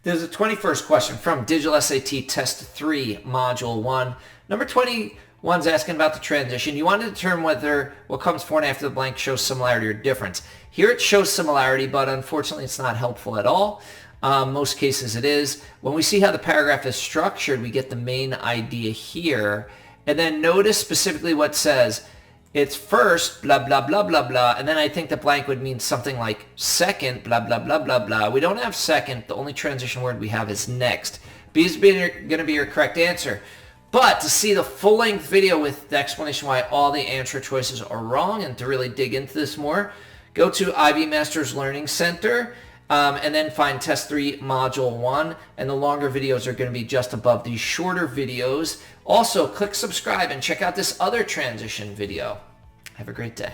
There's a 21st question from Digital SAT Test 3, Module 1. Number 21 is asking about the transition. You want to determine whether what comes before and after the blank shows similarity or difference. Here it shows similarity, but unfortunately it's not helpful at all. Most cases it is. When we see how the paragraph is structured, we get the main idea here. And then notice specifically what it says. It's first, blah, blah, blah, blah, blah. And then I think the blank would mean something like second, blah, blah, blah, blah, blah. We don't have second. The only transition word we have is next. B is going to be your correct answer. But to see the full-length video with the explanation why all the answer choices are wrong and to really dig into this more, go to IB Masters Learning Center and then find Test 3 Module 1. And the longer videos are going to be just above these shorter videos. Also, click subscribe and check out this other transition video. Have a great day.